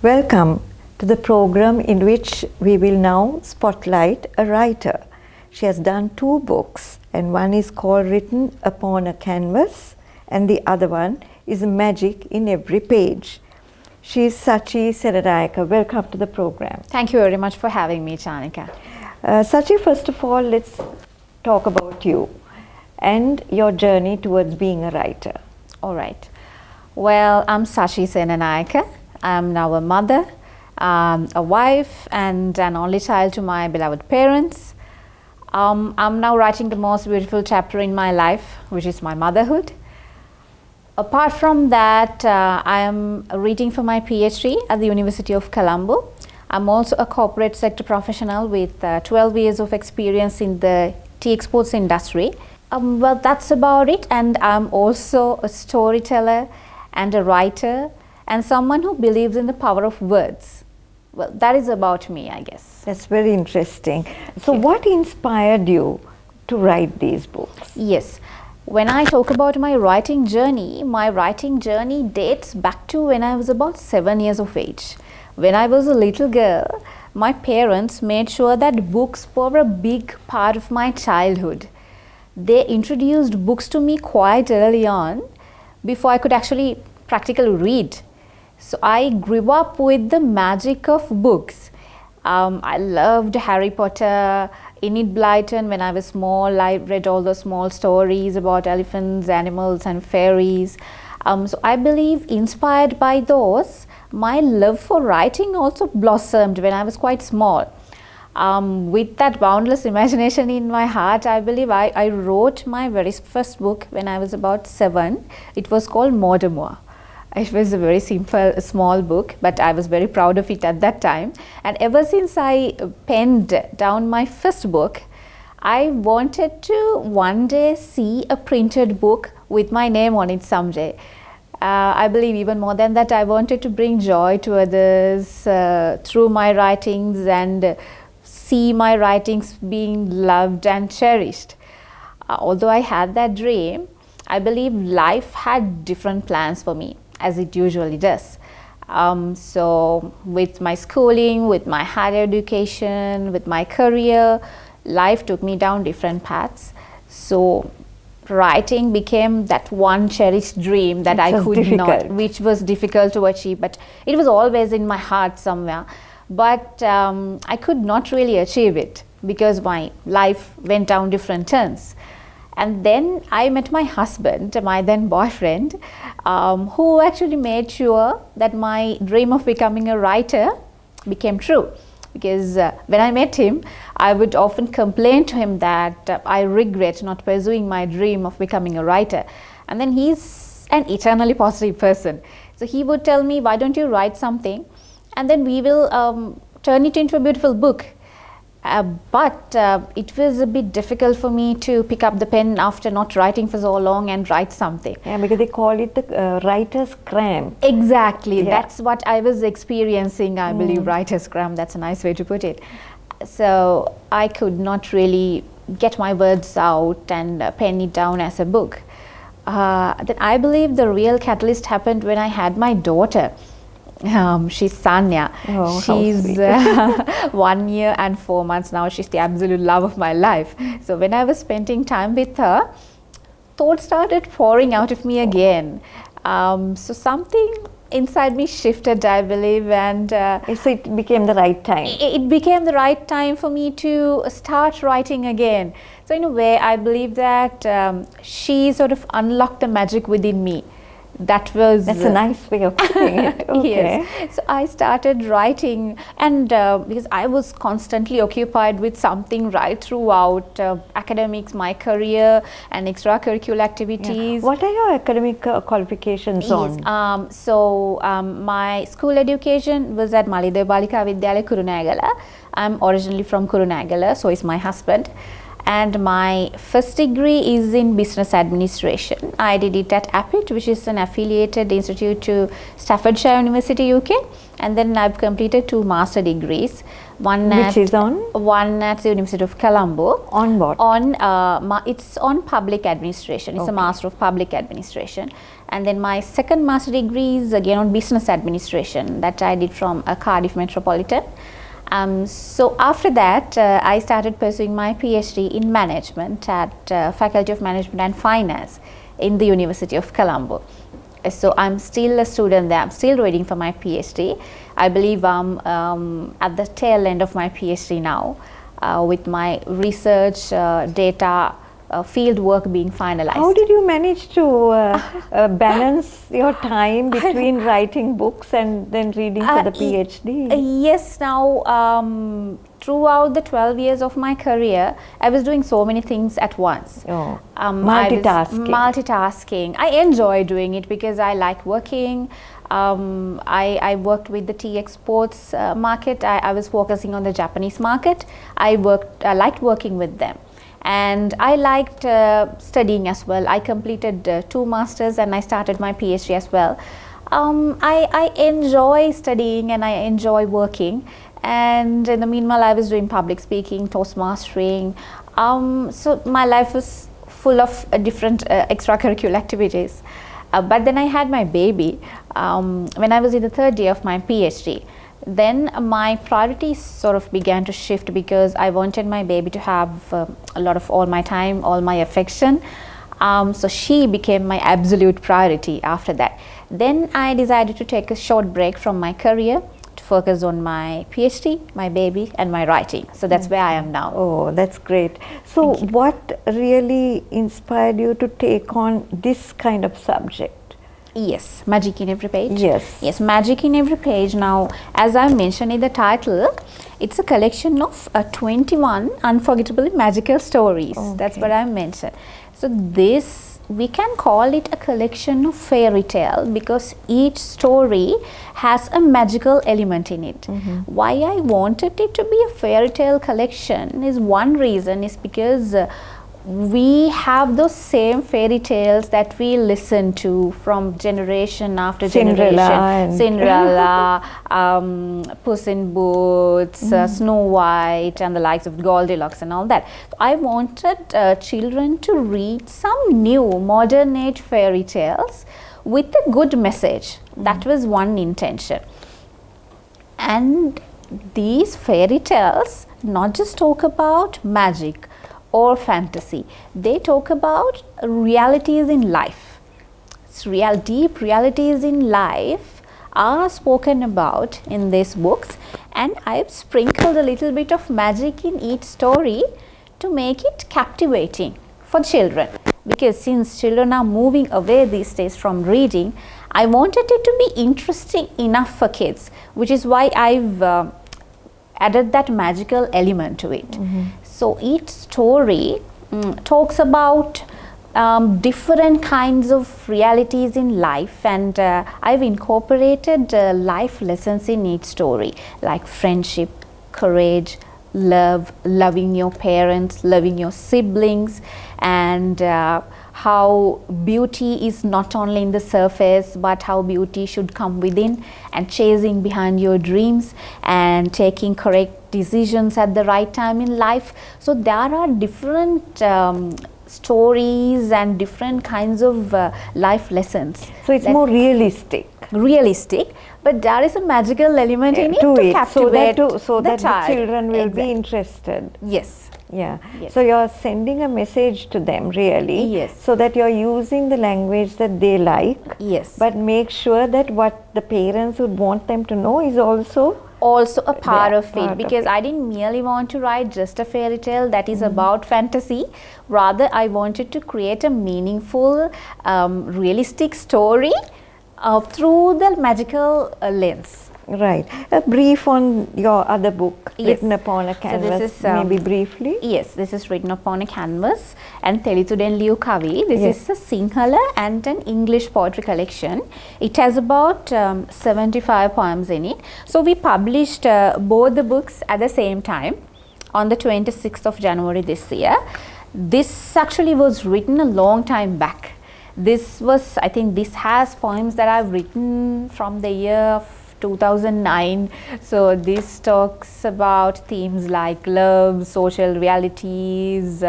Welcome to the program in which we will now spotlight a writer. She has done 2 books, and one is called Written Upon a Canvas and the other one is Magic in Every Page. She is Sachi Senanayake. Welcome to the program. Thank you very much for having me, Chanika. Sachi, first of all, let's talk about you and your journey towards being a writer. All right. Well, I'm Sachi Senanayake. I'm now a mother, a wife, and an only child to my beloved parents. I'm now writing the most beautiful chapter in my life, which is my motherhood. Apart from that, I am reading for my PhD at the University of Colombo. I'm also a corporate sector professional with 12 years of experience in the tea exports industry. Well, that's about it. And I'm also a storyteller and a writer and someone who believes in the power of words. Well, that is about me, I guess. That's very interesting. So what inspired you to write these books? Yes. When I talk about my writing journey dates back to when I was about 7 years of age. When I was a little girl, my parents made sure that books were a big part of my childhood. They introduced books to me quite early on before I could actually practically read. So I grew up with the magic of books. I loved Harry Potter, Enid Blyton. When I was small, I read all the small stories about elephants, animals and fairies. So I believe inspired by those, my love for writing also blossomed when I was quite small. With that boundless imagination in my heart, I believe I wrote my very first book when I was about 7. It was called Mortimer. It was a very simple, small book, but I was very proud of it at that time. And ever since I penned down my first book, I wanted to one day see a printed book with my name on it someday. I believe even more than that, I wanted to bring joy to others through my writings and see my writings being loved and cherished. Although I had that dream, I believe life had different plans for me, as it usually does. So with my schooling, with my higher education, with my career, life took me down different paths. So writing became that one cherished dream that I could not, which was difficult to achieve, but it was always in my heart somewhere. But I could not really achieve it because my life went down different turns. And then I met my husband, my then boyfriend, who actually made sure that my dream of becoming a writer became true. Because when I met him, I would often complain to him that I regret not pursuing my dream of becoming a writer. And then he's an eternally positive person. So he would tell me, why don't you write something? And then we will turn it into a beautiful book. But it was a bit difficult for me to pick up the pen after not writing for so long and write something. Yeah, because they call it the writer's cramp. Exactly, yeah. That's what I was experiencing, I believe, writer's cramp. That's a nice way to put it. So I could not really get my words out and pen it down as a book. Then I believe the real catalyst happened when I had my daughter. She's Sanya. Oh, she's 1 year and 4 months now. She's the absolute love of my life. So when I was spending time with her, thoughts started pouring out of me again. So something inside me shifted, I believe, and so it became the right time. It became the right time for me to start writing again. So in a way, I believe that she sort of unlocked the magic within me. That's a nice way of putting it. Okay. Yes. So I started writing, and because I was constantly occupied with something right throughout academics, my career and extracurricular activities. Yeah. What are your academic qualifications on? My school education was at Malidev Balika Vidyalaya, Kurunegala. I'm originally from Kurunegala, so is my husband. and my first degree is in business administration. I did it at APIT, which is an affiliated institute to Staffordshire University, UK, and then I've completed 2 master degrees. One Which is on? One at the University of Colombo. On what? On it's on public administration. It's a Master of Public Administration. And then my second master degree is again on business administration that I did from Cardiff Metropolitan. So after that, I started pursuing my PhD in management at Faculty of Management and Finance in the University of Colombo. So I'm still a student there. I'm still waiting for my PhD. I believe I'm at the tail end of my PhD now, with my research data field work being finalized. How did you manage to balance your time between writing books and then reading for the PhD? Yes, now throughout the 12 years of my career, I was doing so many things at once. Oh, multitasking. I enjoy doing it because I like working. I worked with the tea exports market. I was focusing on the Japanese market. I liked working with them. And I liked studying as well. I completed 2 masters and I started my PhD as well. I enjoy studying and I enjoy working, and in the meanwhile I was doing public speaking, Toastmastering. So my life was full of different extracurricular activities. But then I had my baby when I was in the 3rd year of my PhD. Then my priorities sort of began to shift because I wanted my baby to have a lot of all my time, all my affection. So she became my absolute priority after that. Then I decided to take a short break from my career to focus on my PhD, my baby and my writing. So that's where I am now. Oh, that's great. So what really inspired you to take on this kind of subject? Yes, magic in every page. Yes, magic in every page. Now, as I mentioned in the title, it's a collection of 21 unforgettable magical stories. Okay. That's what I mentioned. So this, we can call it a collection of fairy tale because each story has a magical element in it. Why I wanted it to be a fairy tale collection is one reason is because we have those same fairy tales that we listen to from generation after generation. Cinderella, Puss in Boots, Snow White and the likes of Goldilocks and all that. So I wanted children to read some new modern age fairy tales with a good message. That was one intention. And these fairy tales not just talk about magic or fantasy, they talk about realities in life. Deep realities in life are spoken about in these books, and I've sprinkled a little bit of magic in each story to make it captivating for children. Because since children are moving away these days from reading, I wanted it to be interesting enough for kids, which is why I've added that magical element to it. So each story talks about different kinds of realities in life, and I've incorporated life lessons in each story, like friendship, courage, love, loving your parents, loving your siblings, and how beauty is not only in the surface but how beauty should come within, and chasing behind your dreams and taking correct decisions at the right time in life. So there are different stories and different kinds of life lessons. So it's more realistic, but there is a magical element in it to captivate so that the children will Exactly. be interested. Yes. Yeah. Yes. So you're sending a message to them, really. Yes. So that you're using the language that they like. Yes. But make sure that what the parents would want them to know is also a part of part it, of because it. I didn't merely want to write just a fairy tale that is about fantasy. Rather, I wanted to create a meaningful, realistic story through the magical lens. Right. A brief on your other book, Yes. Written Upon a So Canvas, this is, maybe briefly. Yes, this is Written Upon a Canvas and Telithuden Liu Kavi. This Yes. is a Sinhala and an English poetry collection. It has about 75 poems in it. So we published both the books at the same time. on the 26th of January this year. This actually was written a long time back. This was, I think this has poems that I've written from the year of 2009. So this talks about themes like love, social realities,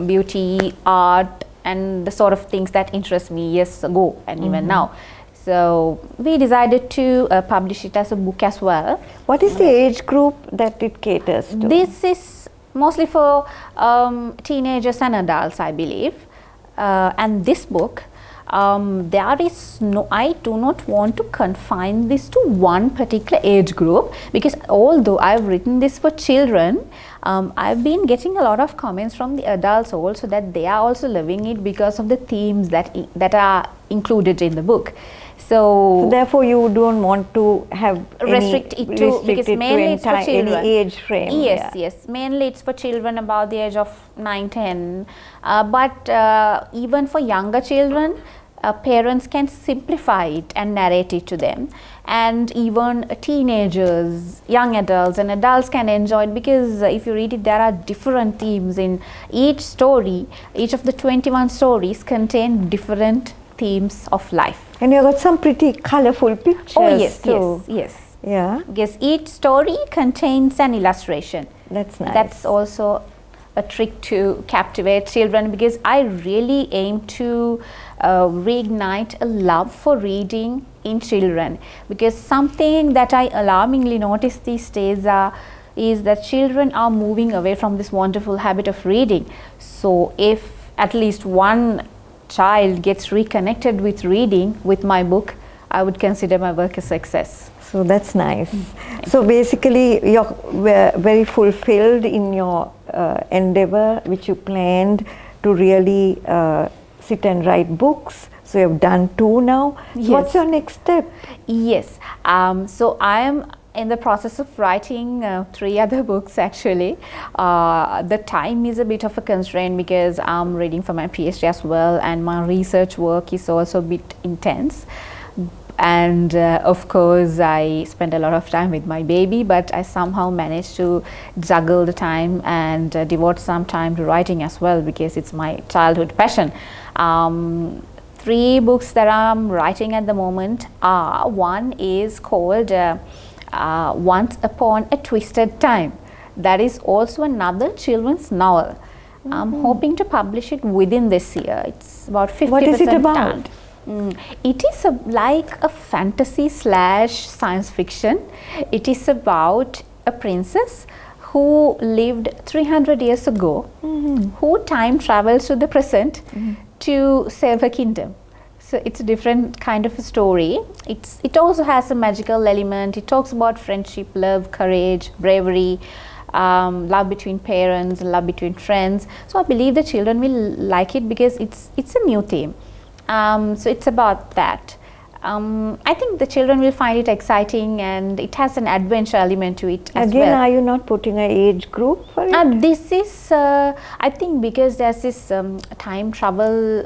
beauty, art, and the sort of things that interest me years ago and even now. So we decided to publish it as a book as well. What is the age group that it caters to? This is mostly for teenagers and adults, I believe. And this book, there is no, I do not want to confine this to one particular age group, because although I've written this for children, I've been getting a lot of comments from the adults also that they are also loving it because of the themes that are included in the book. So therefore, you don't want to have restrict it to, because mainly it's for children. Any age frame. Yes, yes. Mainly it's for children about the age of 9, 10. But even for younger children, parents can simplify it and narrate it to them. And even teenagers, young adults and adults can enjoy it, because if you read it, there are different themes in each story. Each of the 21 stories contain different themes of life. And you got some pretty colorful pictures. Oh yes, too. yes. Yeah. Yes, each story contains an illustration. That's nice. That's also a trick to captivate children, because I really aim to reignite a love for reading in children, because something that I alarmingly notice these days is that children are moving away from this wonderful habit of reading. So if at least one child gets reconnected with reading with my book, I would consider my work a success. So that's nice. So basically, you're very fulfilled in your endeavor, which you planned to really sit and write books. So you've done 2 now. Yes. So what's your next step? Yes. So I am in the process of writing 3 other books actually. The time is a bit of a constraint, because I'm reading for my PhD as well, and my research work is also a bit intense. And of course, I spend a lot of time with my baby, but I somehow managed to juggle the time and devote some time to writing as well, because it's my childhood passion. 3 books that I'm writing at the moment are, one is called Once Upon a Twisted Time. That is also another children's novel. I'm hoping to publish it within this year. It's about 50% What is it about? done. It is like a fantasy / science fiction. It is about a princess who lived 300 years ago, who time travels to the present to save her kingdom. So it's a different kind of a story. It also has a magical element. It talks about friendship, love, courage, bravery, love between parents, love between friends. So I believe the children will like it, because it's a new theme. So it's about that. I think the children will find it exciting, and it has an adventure element to it as well. Again, are you not putting an age group for it? This is, I think, because there's this time travel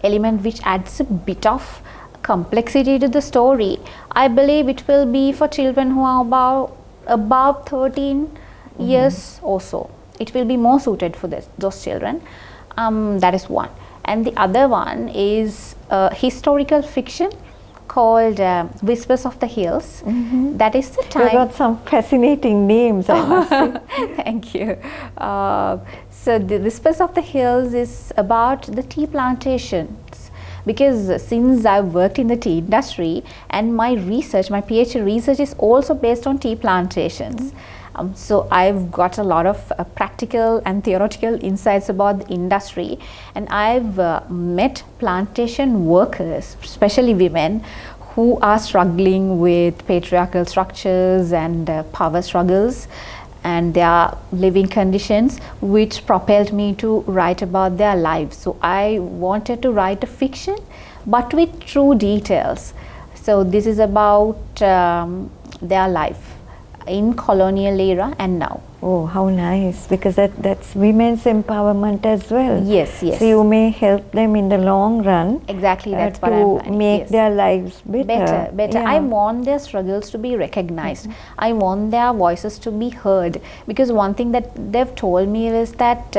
element which adds a bit of complexity to the story. I believe it will be for children who are above 13 years or so. It will be more suited for those children. That is one. And the other one is historical fiction called Whispers of the Hills. That is the time. You've got some fascinating names, I must say. Thank you. So the Whispers of the Hills is about the tea plantations, because since I've worked in the tea industry, and my research, my PhD research is also based on tea plantations. So I've got a lot of practical and theoretical insights about the industry, and I've met plantation workers, especially women, who are struggling with patriarchal structures and power struggles and their living conditions, which propelled me to write about their lives. So I wanted to write a fiction, but with true details. So this is about their life. in colonial era and now. Oh, how nice, because that's women's empowerment as well. Yes, yes. So you may help them in the long run. Exactly, that's what I'm to planning. make Yes. their lives better. Better. Yeah. I want their struggles to be recognized. I want their voices to be heard, because one thing that they've told me is that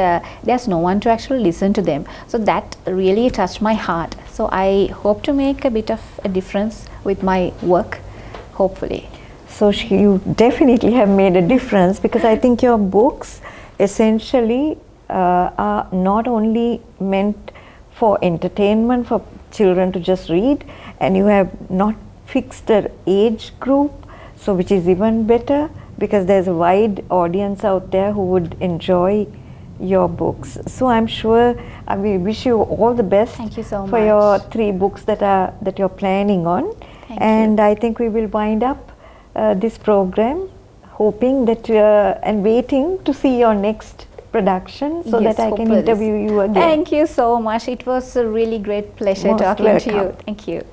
there's no one to actually listen to them. So that really touched my heart. So I hope to make a bit of a difference with my work, hopefully. So you definitely have made a difference, because I think your books essentially are not only meant for entertainment for children to just read, and you have not fixed an age group, so which is even better, because there's a wide audience out there who would enjoy your books. So I'm sure we wish you all the best. Thank you so for much. your 3 books that you're planning on. Thank and you. I think we will wind up this program, hoping that and waiting to see your next production, so Yes, that I can hopefully. interview you again. Thank you so much. It was a really great pleasure Most talking to you. welcome. Thank you.